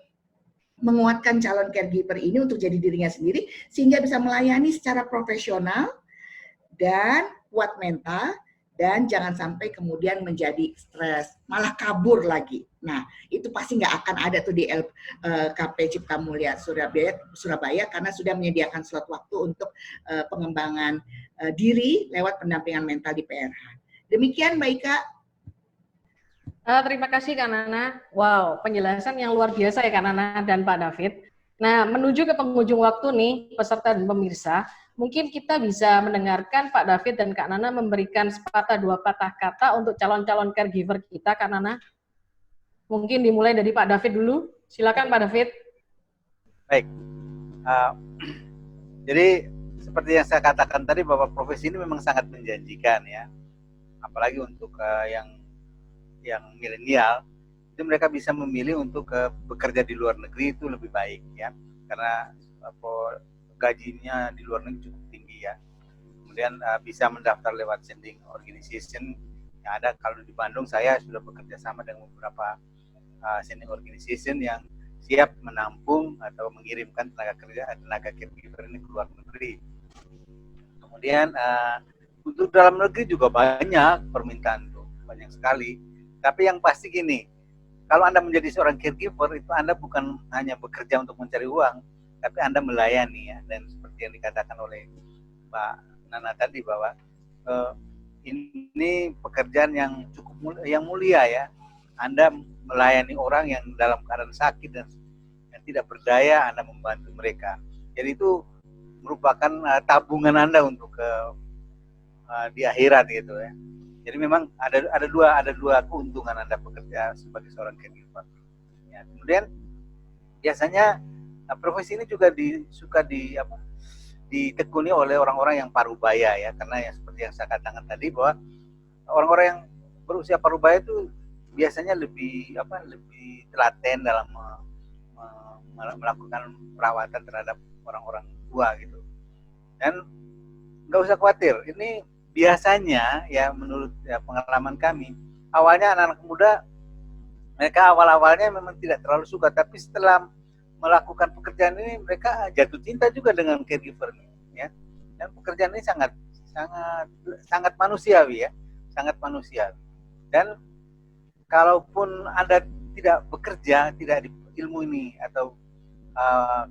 menguatkan calon caregiver ini untuk jadi dirinya sendiri sehingga bisa melayani secara profesional dan kuat mental, dan jangan sampai kemudian menjadi stres, malah kabur lagi. Nah, itu pasti nggak akan ada tuh di LKP Cipta Mulia Surabaya karena sudah menyediakan slot waktu untuk pengembangan diri lewat pendampingan mental di PRH. Demikian Mbak Ika. Terima kasih Kak Nana. Wow, penjelasan yang luar biasa ya Kak Nana dan Pak David. Nah, menuju ke penghujung waktu nih, peserta dan pemirsa, mungkin kita bisa mendengarkan Pak David dan Kak Nana memberikan sepatah dua patah kata untuk calon-calon caregiver kita, Kak Nana. Mungkin dimulai dari Pak David dulu. Silakan Pak David. Baik. Jadi seperti yang saya katakan tadi bahwa profesi ini memang sangat menjanjikan ya. Apalagi untuk yang milenial, itu mereka bisa memilih untuk bekerja di luar negeri itu lebih baik ya, karena gajinya di luar negeri cukup tinggi ya. Kemudian bisa mendaftar lewat sending organization yang ada. Kalau di Bandung saya sudah bekerja sama dengan beberapa sending organization yang siap menampung atau mengirimkan tenaga caregiver ini ke luar negeri. Kemudian untuk dalam negeri juga banyak permintaan tuh, banyak sekali. Tapi yang pasti gini, kalau Anda menjadi seorang caregiver itu Anda bukan hanya bekerja untuk mencari uang, tapi Anda melayani ya. Dan seperti yang dikatakan oleh Mbak Nana tadi bahwa ini pekerjaan yang cukup mulia ya. Anda melayani orang yang dalam keadaan sakit dan yang tidak berdaya, Anda membantu mereka. Jadi itu merupakan tabungan Anda untuk di akhirat gitu ya. Jadi memang ada dua keuntungan Anda bekerja sebagai seorang caregiver. Ya, kemudian biasanya profesi ini juga suka ditekuni oleh orang-orang yang parubaya ya, karena ya seperti yang saya katakan tadi bahwa orang-orang yang berusia parubaya itu biasanya lebih telaten dalam melakukan perawatan terhadap orang-orang tua gitu. Dan nggak usah khawatir, ini biasanya ya menurut pengalaman kami, awalnya anak-anak muda mereka awal-awalnya memang tidak terlalu suka, tapi setelah melakukan pekerjaan ini mereka jatuh cinta juga dengan caregiver ya. Dan pekerjaan ini sangat manusiawi ya, sangat manusiawi. Dan kalaupun Anda tidak bekerja, tidak di ilmu ini atau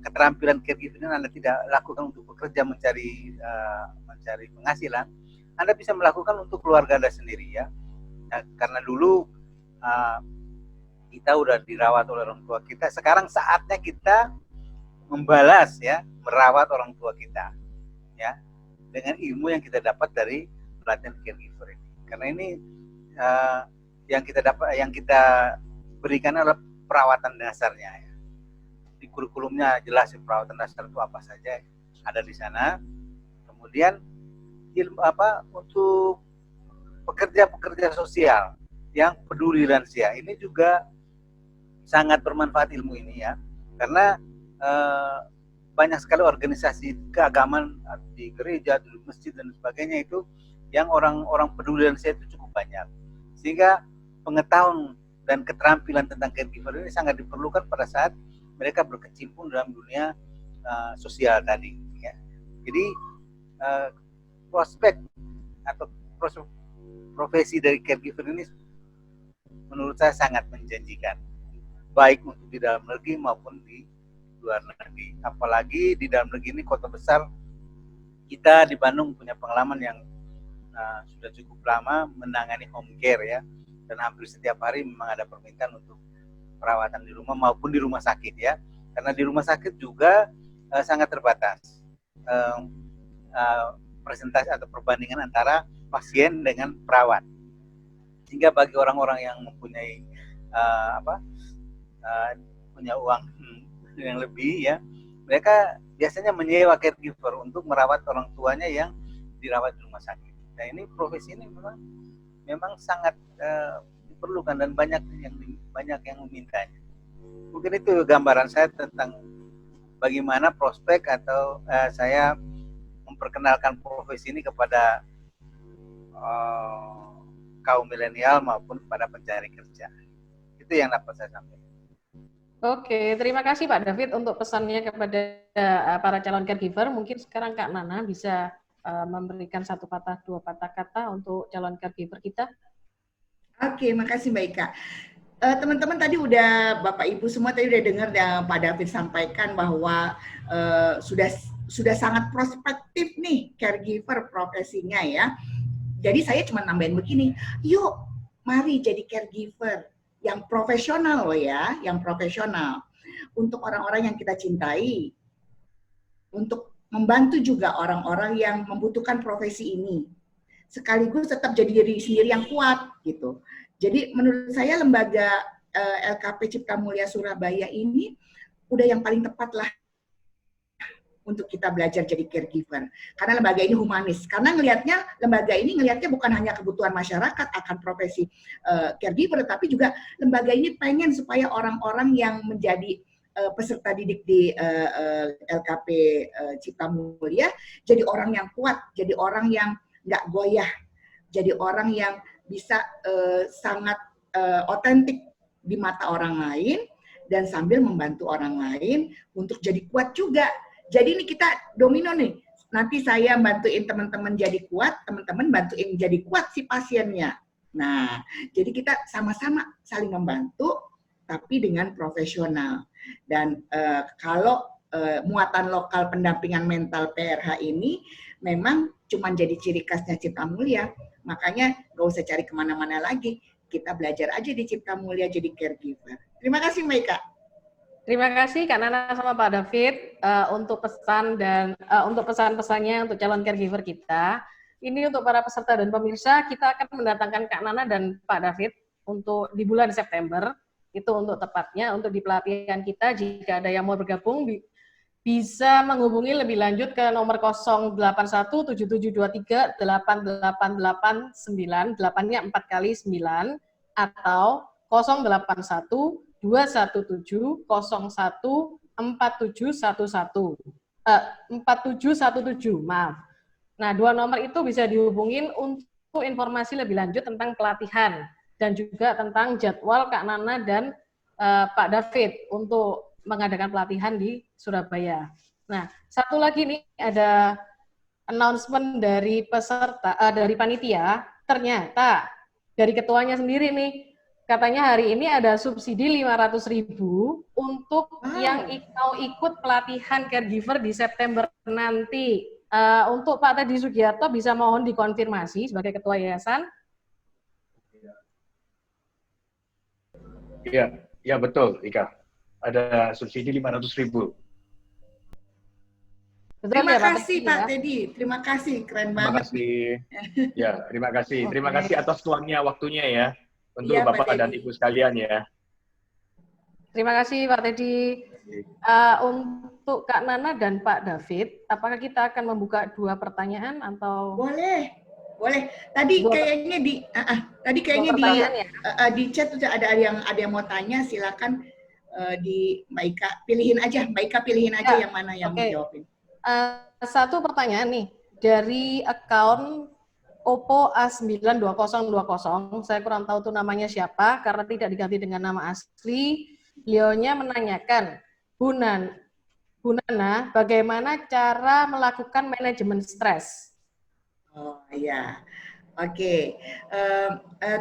keterampilan caregiver ini Anda tidak lakukan untuk bekerja mencari penghasilan, Anda bisa melakukan untuk keluarga Anda sendiri ya. Nah, karena dulu kita udah dirawat oleh orang tua kita, sekarang saatnya kita membalas ya, merawat orang tua kita ya, dengan ilmu yang kita dapat dari pelatihan caregiver ini. Karena ini yang kita berikan adalah perawatan dasarnya ya. Di kurikulumnya jelas perawatan dasar itu apa saja ada di sana. Kemudian untuk pekerja-pekerja sosial yang peduli lansia ini juga sangat bermanfaat ilmu ini ya, karena banyak sekali organisasi keagamaan di gereja, di masjid dan sebagainya itu yang orang-orang peduli lansia itu cukup banyak, sehingga pengetahuan dan keterampilan tentang caregiver ini sangat diperlukan pada saat mereka berkecimpung dalam dunia sosial tadi ya. Jadi prospek atau profesi dari caregiver ini menurut saya sangat menjanjikan, baik untuk di dalam negeri maupun di luar negeri. Apalagi di dalam negeri ini kota besar, kita di Bandung punya pengalaman yang sudah cukup lama menangani home care ya, dan hampir setiap hari memang ada permintaan untuk perawatan di rumah maupun di rumah sakit ya, karena di rumah sakit juga sangat terbatas presentasi atau perbandingan antara pasien dengan perawat, sehingga bagi orang-orang yang mempunyai punya uang yang lebih ya, mereka biasanya menyewa caregiver untuk merawat orang tuanya yang dirawat di rumah sakit. Nah ini profesi ini memang sangat diperlukan dan banyak yang memintanya. Mungkin itu gambaran saya tentang bagaimana prospek atau saya memperkenalkan profesi ini kepada kaum milenial maupun kepada pencari kerja. Itu yang dapat saya sampaikan. Oke, terima kasih Pak David untuk pesannya kepada para calon caregiver. Mungkin sekarang Kak Nana bisa memberikan satu patah, dua patah kata untuk calon caregiver kita. Oke, makasih Mbak Ika. Teman-teman tadi udah, Bapak Ibu semua tadi udah dengar yang Pak David sampaikan bahwa sudah sangat prospektif nih caregiver profesinya ya. Jadi saya cuma nambahin begini, yuk mari jadi caregiver yang profesional loh ya, yang profesional. Untuk orang-orang yang kita cintai, untuk membantu juga orang-orang yang membutuhkan profesi ini. Sekaligus tetap jadi diri sendiri yang kuat gitu. Jadi menurut saya lembaga LKP Cipta Mulia Surabaya ini udah yang paling tepat lah untuk kita belajar jadi caregiver. Karena lembaga ini humanis. Karena lembaga ini ngelihatnya bukan hanya kebutuhan masyarakat akan profesi caregiver, tapi juga lembaga ini pengen supaya orang-orang yang menjadi peserta didik di LKP Cipta Mulia jadi orang yang kuat, jadi orang yang nggak goyah, jadi orang yang bisa sangat otentik di mata orang lain dan sambil membantu orang lain untuk jadi kuat juga. Jadi ini kita domino nih, nanti saya bantuin teman-teman jadi kuat, teman-teman bantuin jadi kuat si pasiennya. Nah, jadi kita sama-sama saling membantu, tapi dengan profesional. Dan kalau muatan lokal pendampingan mental PRH ini memang cuma jadi ciri khasnya Cipta Mulia, makanya gak usah cari kemana-mana lagi, kita belajar aja di Cipta Mulia jadi caregiver. Terima kasih Mbak Ika. Terima kasih Kak Nana sama Pak David untuk pesan dan untuk pesan-pesannya untuk calon caregiver kita. Ini untuk para peserta dan pemirsa, kita akan mendatangkan Kak Nana dan Pak David untuk di bulan September, itu untuk tepatnya, untuk di pelatihan kita. Jika ada yang mau bergabung, bisa menghubungi lebih lanjut ke nomor 08177238889, 8-nya 4 kali 9, atau 081-217-01-4711, 4717, maaf. Nah, dua nomor itu bisa dihubungin untuk informasi lebih lanjut tentang pelatihan dan juga tentang jadwal Kak Nana dan Pak David untuk mengadakan pelatihan di Surabaya. Nah, satu lagi nih ada announcement dari peserta, dari panitia. Ternyata dari ketuanya sendiri nih, katanya hari ini ada subsidi 500.000 untuk yang mau ikut pelatihan caregiver di September nanti. Untuk Pak Teddy Sugiarto bisa mohon dikonfirmasi sebagai ketua yayasan. Iya betul, Ika. Ada subsidi 500.000. Terima kasih Pak Teddy, terima kasih, keren banget. Terima kasih. Ya, terima kasih. Terima kasih atas waktunya ya untuk ya, Bapak dan Ibu sekalian ya. Terima kasih Pak Teddy. Untuk Kak Nana dan Pak David, apakah kita akan membuka dua pertanyaan atau? Boleh. Tadi kayaknya di chat sudah ada yang mau tanya, silakan di Mbak Ika pilihin aja, yang mana yang menjawabin. Satu pertanyaan nih dari akun Oppo A92020. Saya kurang tahu tuh namanya siapa karena tidak diganti dengan nama asli. Beliaunya menanyakan, Bu Nana, bagaimana cara melakukan manajemen stres? Oh iya. Oke,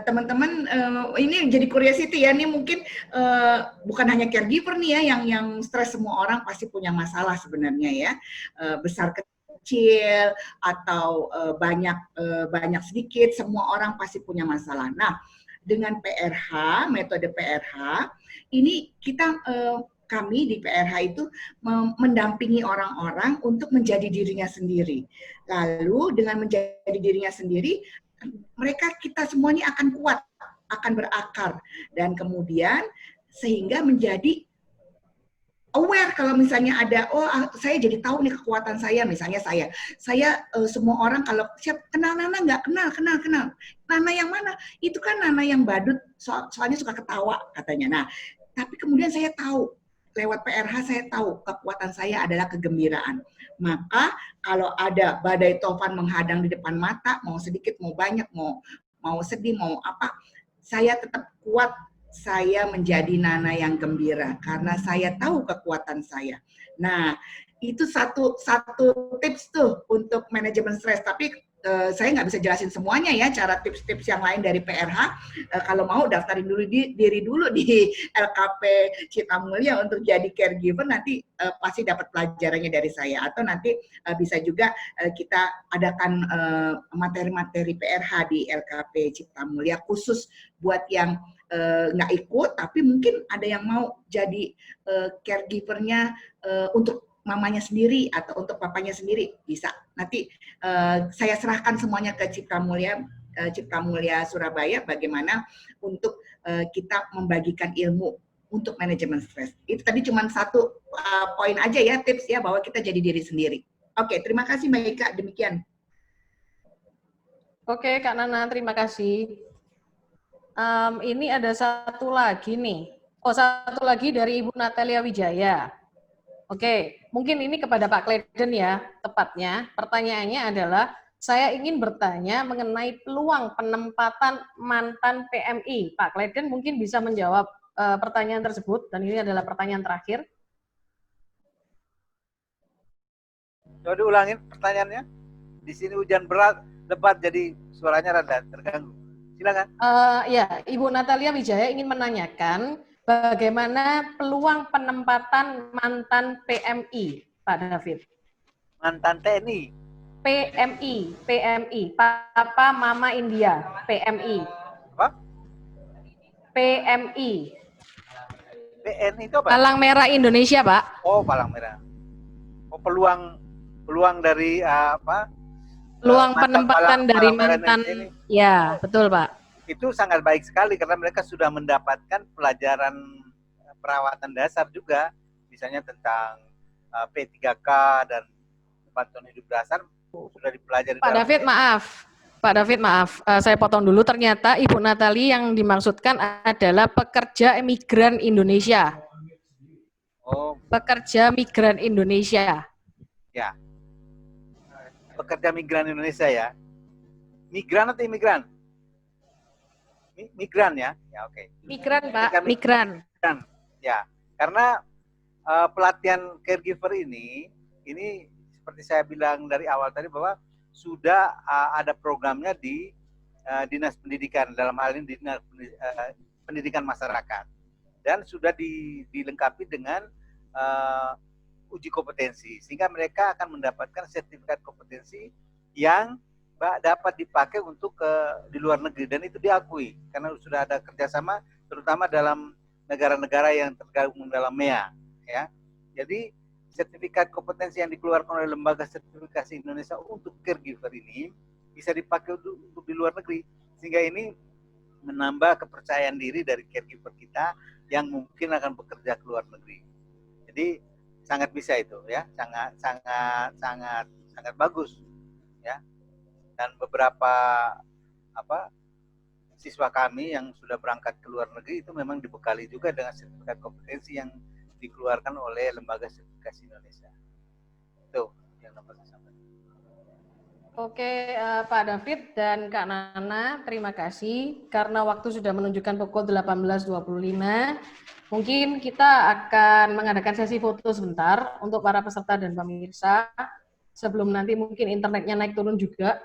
teman-teman, ini jadi curiosity ya, ini mungkin bukan hanya caregiver nih ya, yang stres, semua orang pasti punya masalah sebenarnya ya, besar kecil atau banyak sedikit, semua orang pasti punya masalah. Nah, dengan PRH, metode PRH, ini kami di PRH itu mendampingi orang-orang untuk menjadi dirinya sendiri. Lalu dengan menjadi dirinya sendiri, kita semuanya akan kuat, akan berakar, dan kemudian sehingga menjadi aware kalau misalnya ada, saya jadi tahu nih kekuatan saya, misalnya saya semua orang kalau kenal Nana nggak, kenal. Nana yang mana? Itu kan Nana yang badut, soalnya suka ketawa katanya. Nah, tapi kemudian saya tahu, lewat PRH saya tahu kekuatan saya adalah kegembiraan. Maka kalau ada badai tofan menghadang di depan mata, mau sedikit, mau banyak, mau sedih, mau apa, saya tetap kuat. Saya menjadi Nana yang gembira karena saya tahu kekuatan saya. Nah, itu satu tips tuh untuk manajemen stres. Tapi saya nggak bisa jelasin semuanya ya, cara tips-tips yang lain dari PRH. Kalau mau daftarin dulu diri dulu di LKP Cipta Mulia untuk jadi caregiver, nanti pasti dapat pelajarannya dari saya. Atau nanti bisa juga kita adakan materi-materi PRH di LKP Cipta Mulia khusus buat yang nggak ikut, tapi mungkin ada yang mau jadi caregivernya untuk mamanya sendiri atau untuk papanya sendiri, bisa. Nanti saya serahkan semuanya ke Cipta Mulia Surabaya, bagaimana untuk kita membagikan ilmu untuk manajemen stres. Itu tadi cuma satu poin aja ya, tips ya, bahwa kita jadi diri sendiri. Oke, terima kasih Mbak Ika, demikian. Oke, Kak Nana, terima kasih. Ini ada satu lagi nih. Satu lagi dari Ibu Natalia Wijaya. Oke, mungkin ini kepada Pak Kleden ya, tepatnya. Pertanyaannya adalah, saya ingin bertanya mengenai peluang penempatan mantan PMI. Pak Kleden mungkin bisa menjawab pertanyaan tersebut, dan ini adalah pertanyaan terakhir. Coba diulangin pertanyaannya. Di sini hujan berat, lebat, jadi suaranya rada terganggu. Silakan. Ya, Ibu Natalia Wijaya ingin menanyakan bagaimana peluang penempatan mantan PMI, Pak David? Mantan TNI. PMI, Papa Mama India, PMI. Apa? PMI. PNI itu apa? Palang Merah Indonesia, Pak. Oh, Palang Merah. Oh, peluang dari apa? Peluang penempatan dari mantan, ya betul Pak. Itu sangat baik sekali karena mereka sudah mendapatkan pelajaran perawatan dasar juga, misalnya tentang P3K dan bantuan hidup dasar sudah dipelajari. Pak David maaf, saya potong dulu. Ternyata Ibu Natali yang dimaksudkan adalah pekerja migran Indonesia. Oh, pekerja migran Indonesia. Ya. Pekerja migran Indonesia ya. Migran atau imigran? Migran ya. Ya, oke. Migran, Pak. Migran. Ya. Karena pelatihan caregiver ini seperti saya bilang dari awal tadi bahwa sudah ada programnya di Dinas Pendidikan, dalam hal ini Dinas Pendidikan Masyarakat. Dan sudah dilengkapi dengan uji kompetensi, sehingga mereka akan mendapatkan sertifikat kompetensi yang dapat dipakai untuk di luar negeri, dan itu diakui karena sudah ada kerjasama, terutama dalam negara-negara yang tergabung dalam MEA. Ya, jadi sertifikat kompetensi yang dikeluarkan oleh Lembaga Sertifikasi Indonesia untuk caregiver ini bisa dipakai untuk di luar negeri, sehingga ini menambah kepercayaan diri dari caregiver kita yang mungkin akan bekerja ke luar negeri. Jadi sangat bisa itu ya, sangat bagus ya. Dan beberapa siswa kami yang sudah berangkat ke luar negeri itu memang dibekali juga dengan sertifikat kompetensi yang dikeluarkan oleh Lembaga Sertifikasi Indonesia. Itu yang dapat saya sampaikan. Oke, Pak David dan Kak Nana, terima kasih. Karena waktu sudah menunjukkan pukul 18.25, mungkin kita akan mengadakan sesi foto sebentar untuk para peserta dan pemirsa, sebelum nanti mungkin internetnya naik turun juga.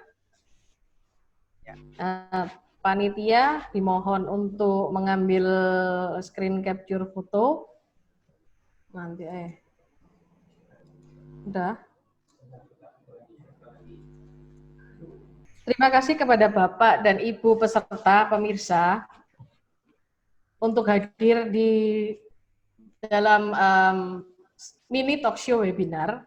Panitia dimohon untuk mengambil screen capture foto. Nanti udah. Terima kasih kepada Bapak dan Ibu peserta pemirsa untuk hadir di dalam mini talk show webinar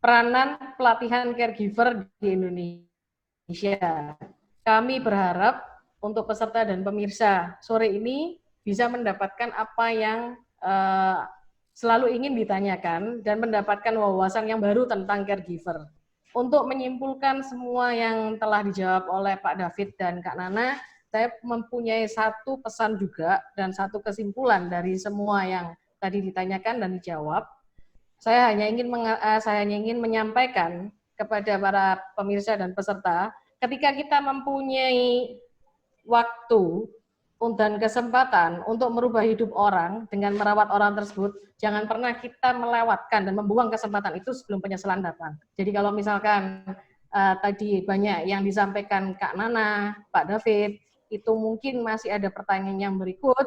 peranan pelatihan caregiver di Indonesia. Kami berharap untuk peserta dan pemirsa sore ini bisa mendapatkan apa yang selalu ingin ditanyakan dan mendapatkan wawasan yang baru tentang caregiver. Untuk menyimpulkan semua yang telah dijawab oleh Pak David dan Kak Nana, saya mempunyai satu pesan juga dan satu kesimpulan dari semua yang tadi ditanyakan dan dijawab. Saya hanya ingin menyampaikan kepada para pemirsa dan peserta, ketika kita mempunyai waktu dan kesempatan untuk merubah hidup orang dengan merawat orang tersebut, jangan pernah kita melewatkan dan membuang kesempatan itu sebelum penyesalan datang. Jadi kalau misalkan tadi banyak yang disampaikan Kak Nana, Pak David, itu mungkin masih ada pertanyaan yang berikut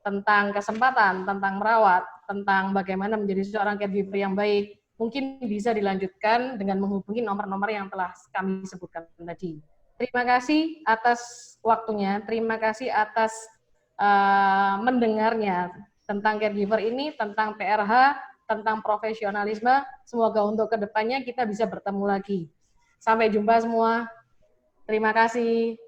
tentang kesempatan, tentang merawat, tentang bagaimana menjadi seorang caregiver yang baik, mungkin bisa dilanjutkan dengan menghubungi nomor-nomor yang telah kami sebutkan tadi. Terima kasih atas waktunya, terima kasih atas mendengarnya tentang caregiver ini, tentang PRH, tentang profesionalisme. Semoga untuk kedepannya kita bisa bertemu lagi. Sampai jumpa semua. Terima kasih.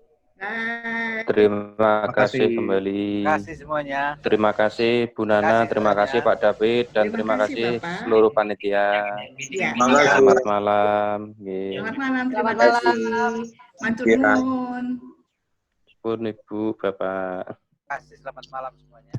Terima kasih kembali. Terima kasih semuanya. Terima kasih Bu Nana, terima kasih Pak David, dan terima kasih seluruh panitia. Ya. Selamat malam. Selamat malam, terima Selamat malam. kasih. Matur nuwun. Pun Ibu, Bapak. Terima kasih, selamat malam semuanya.